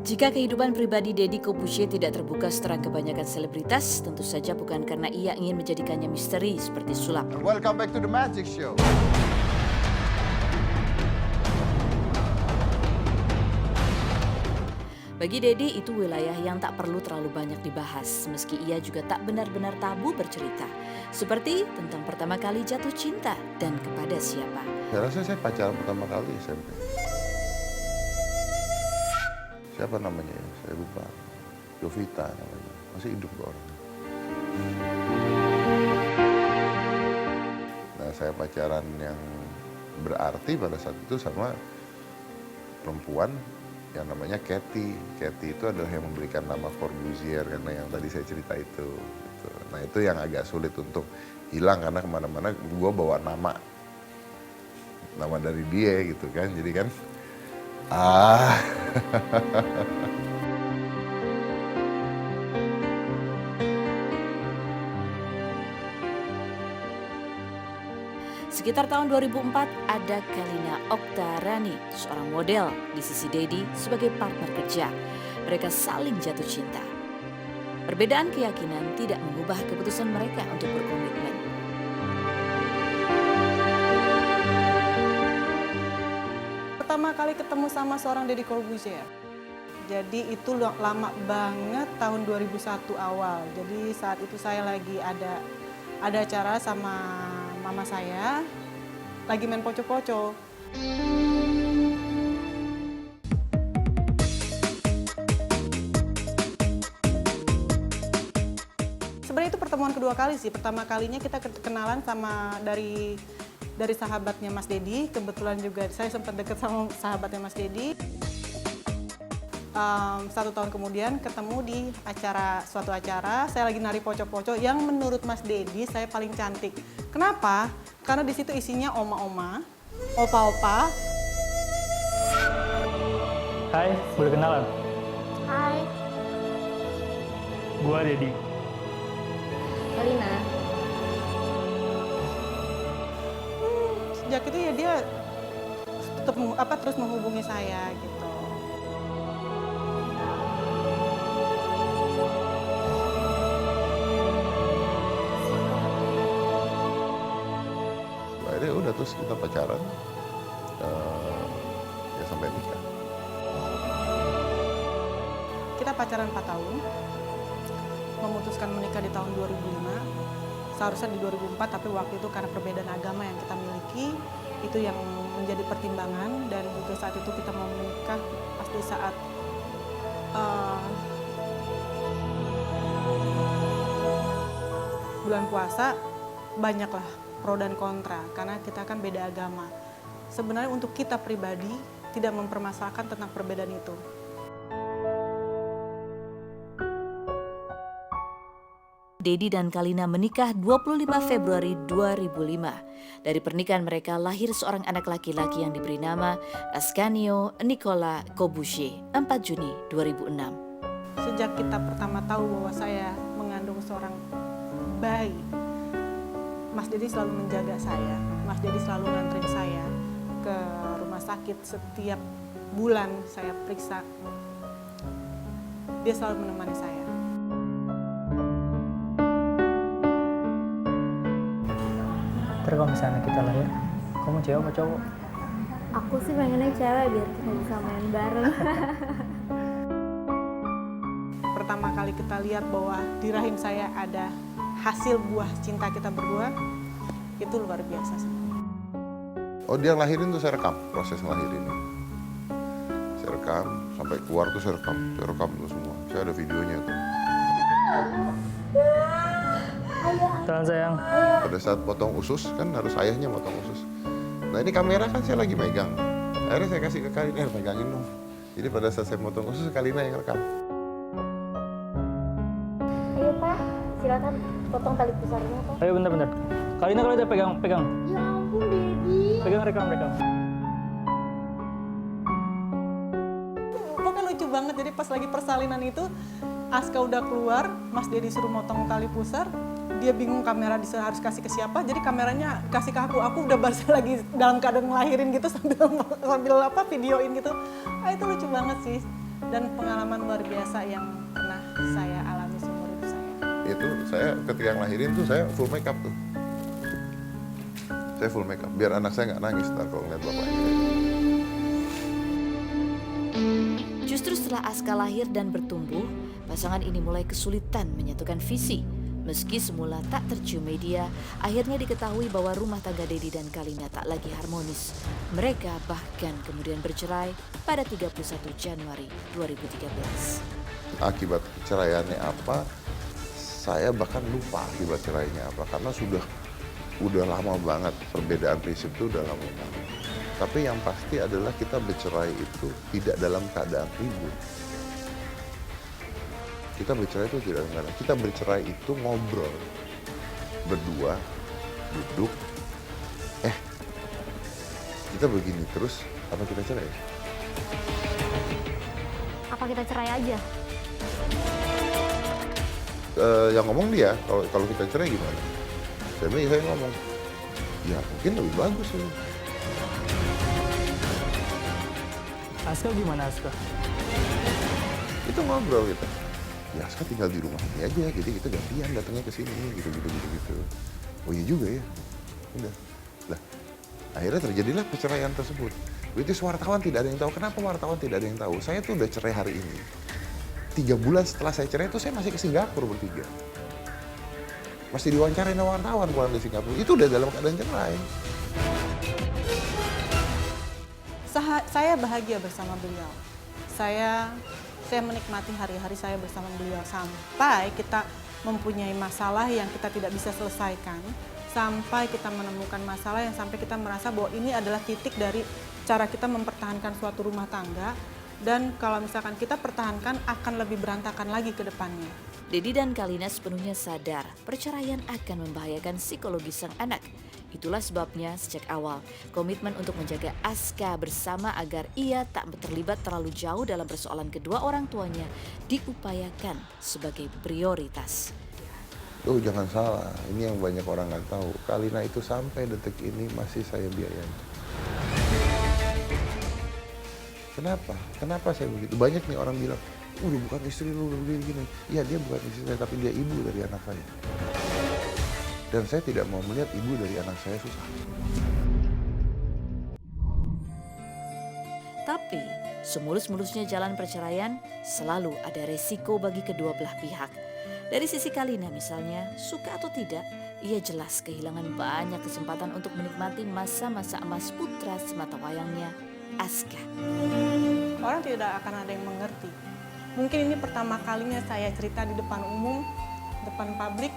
Jika kehidupan pribadi Deddy Corbuzier tidak terbuka seterang kebanyakan selebritas, tentu saja bukan karena ia ingin menjadikannya misteri seperti sulap. Welcome back to the Magic Show. Bagi Deddy itu wilayah yang tak perlu terlalu banyak dibahas, meski ia juga tak benar-benar tabu bercerita. Seperti tentang pertama kali jatuh cinta dan kepada siapa. Saya rasa saya pacaran pertama kali SMP. Siapa namanya ya? Saya lupa. Jovita namanya. Masih hidup orang. Nah, saya pacaran yang berarti pada saat itu sama perempuan yang namanya Kathy. Kathy itu adalah yang memberikan nama Corbuzier karena yang tadi saya cerita itu. Gitu. Nah, itu yang agak sulit untuk hilang karena kemana-mana gue bawa nama dari dia gitu kan. Jadi kan Sekitar tahun 2004 ada Kalina Oktarani, seorang model di sisi Deddy sebagai partner kerja. Mereka saling jatuh cinta. Perbedaan keyakinan tidak mengubah keputusan mereka untuk berkomitmen. Pertama kali ketemu sama seorang Deddy Corbuzier. Jadi itu lama banget, tahun 2001 awal. Jadi saat itu saya lagi ada acara sama mama saya, lagi main poco-poco. Sebenarnya itu pertemuan kedua kali sih. Pertama kalinya kita kenalan sama dari sahabatnya Mas Deddy. Kebetulan juga saya sempat deket sama sahabatnya Mas Deddy. 1 tahun kemudian ketemu di suatu acara, saya lagi nari poco-poco yang menurut Mas Deddy saya paling cantik. Kenapa? Karena di situ isinya oma-oma, opa-opa. Hai, boleh kenalan? Hai, Gua Deddy. Kalina. Sejak itu ya dia tetap terus menghubungi saya gitu. akhirnya udah terus kita pacaran ya sampai nikah. Kita pacaran 4 tahun, memutuskan menikah di tahun 2005. Seharusnya di 2004, tapi waktu itu karena perbedaan agama yang kita miliki, itu yang menjadi pertimbangan. Dan juga saat itu kita mau menikah pasti saat bulan puasa, banyaklah pro dan kontra, karena kita kan beda agama. Sebenarnya untuk kita pribadi tidak mempermasalahkan tentang perbedaan itu. Deddy dan Kalina menikah 25 Februari 2005. Dari pernikahan mereka lahir seorang anak laki-laki yang diberi nama Ascanio Nicola Corbuzier 4 Juni 2006. Sejak kita pertama tahu bahwa saya mengandung seorang bayi, Mas Deddy selalu menjaga saya. Mas Deddy selalu nganterin saya ke rumah sakit setiap bulan saya periksa. Dia selalu menemani saya. Ntar kalau misalnya kita lahir, kamu cewek apa cowok? Aku sih pengennya cewek biar kita bisa main bareng. Pertama kali kita lihat bahwa di rahim saya ada hasil buah cinta kita berdua, itu luar biasa sih. Oh, dia lahirin tuh saya rekam, proses ngelahirinnya. Saya rekam, sampai keluar tuh saya rekam tuh semua. Saya ada videonya tuh. Tahan sayang. Pada saat potong usus, kan harus ayahnya potong usus. Nah, ini kamera kan saya lagi megang. Akhirnya saya kasih ke Kalina, pegangin dong. Jadi pada saat saya potong usus, Kalina yang rekam. Ayo Pak, silakan potong tali pusarnya Pak. Ayo bentar. Kalina kalau udah pegang. Ya ampun Deddy. Pegang rekam. Pokoknya lucu banget, jadi pas lagi persalinan itu, Aska udah keluar, Mas Deddy suruh motong tali pusar, dia bingung kamera harus kasih ke siapa, jadi kameranya kasih ke aku udah lagi dalam keadaan ngelahirin gitu sambil videoin gitu. Itu lucu banget sih. dan pengalaman luar biasa yang pernah saya alami seumur hidup saya. Itu saya ketika ngelahirin tuh saya full makeup tuh. Saya full makeup biar anak saya nggak nangis ntar kalau ngeliat bapaknya. Justru setelah Aska lahir dan bertumbuh, pasangan ini mulai kesulitan menyatukan visi. Meski semula tak tercium media, akhirnya diketahui bahwa rumah tangga Dedi dan Kalina tak lagi harmonis. Mereka bahkan kemudian bercerai pada 31 Januari 2013. Akibat ceraiannya apa, saya bahkan lupa akibat cerainya apa. Karena udah lama banget, perbedaan prinsip itu udah lama banget. Tapi yang pasti adalah kita bercerai itu tidak dalam keadaan ribut. Kita bercerai itu tidak dalam keadaan. Kita bercerai itu ngobrol. Berdua, duduk. Kita begini terus, apa kita cerai? Apa kita cerai aja? Yang ngomong dia, kalau kita cerai gimana? Saya ngomong, ya mungkin lebih bagus ya. Aska gimana Aska? Itu ngobrol kita. Ya Aska tinggal di rumah ini aja, jadi kita gantian datangnya ke sini, gitu. Oh iya juga ya. Udah. Lah, akhirnya terjadilah perceraian tersebut. Which is wartawan tidak ada yang tahu. Kenapa wartawan tidak ada yang tahu? Saya tuh udah cerai hari ini. 3 bulan setelah saya cerai itu saya masih ke Singapura bertiga. Masih diwawancarain wartawan pulang di Singapura. Itu udah dalam keadaan cerai. Saya bahagia bersama beliau. Saya menikmati hari-hari saya bersama beliau sampai kita mempunyai masalah yang kita tidak bisa selesaikan, sampai kita menemukan masalah yang sampai kita merasa bahwa ini adalah titik dari cara kita mempertahankan suatu rumah tangga, dan kalau misalkan kita pertahankan akan lebih berantakan lagi ke depannya. Dedi dan Kalina sepenuhnya sadar perceraian akan membahayakan psikologi sang anak. Itulah sebabnya sejak awal komitmen untuk menjaga Aska bersama agar ia tak terlibat terlalu jauh dalam persoalan kedua orang tuanya diupayakan sebagai prioritas. Oh jangan salah, ini yang banyak orang nggak tahu. Kalina itu sampai detik ini masih saya biayain. Kenapa? Kenapa saya begitu? Banyak nih orang bilang, udah bukan istri lu, udah begini. Iya dia bukan istri saya, tapi dia ibu dari anak saya. Dan saya tidak mau melihat ibu dari anak saya susah. Tapi semulus-mulusnya jalan perceraian selalu ada resiko bagi kedua belah pihak. Dari sisi Kalina misalnya, suka atau tidak, ia jelas kehilangan banyak kesempatan untuk menikmati masa-masa emas putra sematawayangnya, Aska. Orang tidak akan ada yang mengerti. Mungkin ini pertama kalinya saya cerita di depan umum, depan publik.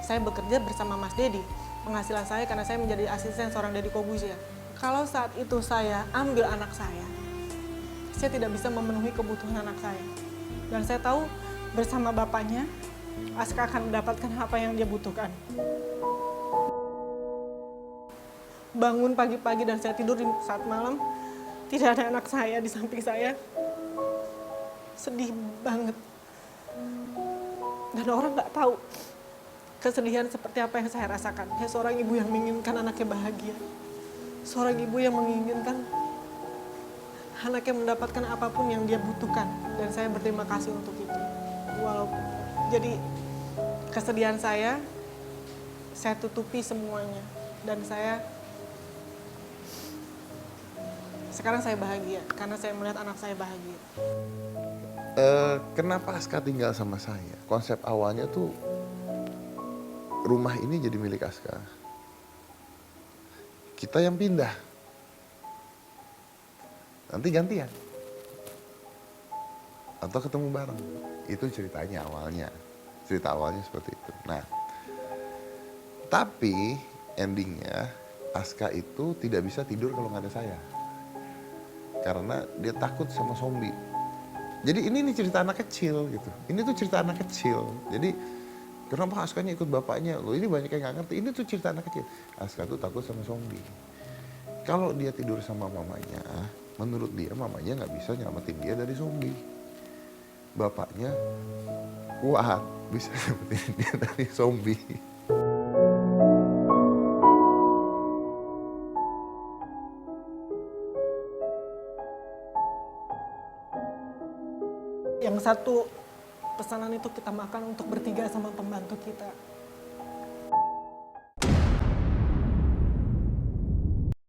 Saya bekerja bersama Mas Dedi. Penghasilan saya karena saya menjadi asisten seorang Deddy Corbuzier. Kalau saat itu saya ambil anak saya tidak bisa memenuhi kebutuhan anak saya. Dan saya tahu bersama bapaknya, Aska akan mendapatkan apa yang dia butuhkan. Bangun pagi-pagi dan saya tidur di saat malam, tidak ada anak saya di samping saya. Sedih banget. Dan orang nggak tahu kesedihan seperti apa yang saya rasakan. Saya seorang ibu yang menginginkan anaknya bahagia. Seorang ibu yang menginginkan anaknya mendapatkan apapun yang dia butuhkan. Dan saya berterima kasih untuk itu. Jadi kesedihan saya tutupi semuanya. Dan sekarang saya bahagia karena saya melihat anak saya bahagia. Kenapa Aska tinggal sama saya? Konsep awalnya tuh rumah ini jadi milik Aska. Kita yang pindah. Nanti gantian. Atau ketemu bareng. Itu ceritanya awalnya. Cerita awalnya seperti itu. Nah, tapi endingnya Aska itu tidak bisa tidur kalau nggak ada saya. Karena dia takut sama zombie. Jadi ini cerita anak kecil gitu. Ini tuh cerita anak kecil. Jadi kenapa Askanya ikut bapaknya? Loh ini banyak yang nggak ngerti. Ini tuh cerita anak kecil. Aska tuh takut sama zombie. Kalau dia tidur sama mamanya, menurut dia mamanya nggak bisa nyelamatin dia dari zombie. Bapaknya kuat, bisa nyelamatin dia dari zombie. Yang satu pesanan itu kita makan untuk bertiga sama pembantu kita.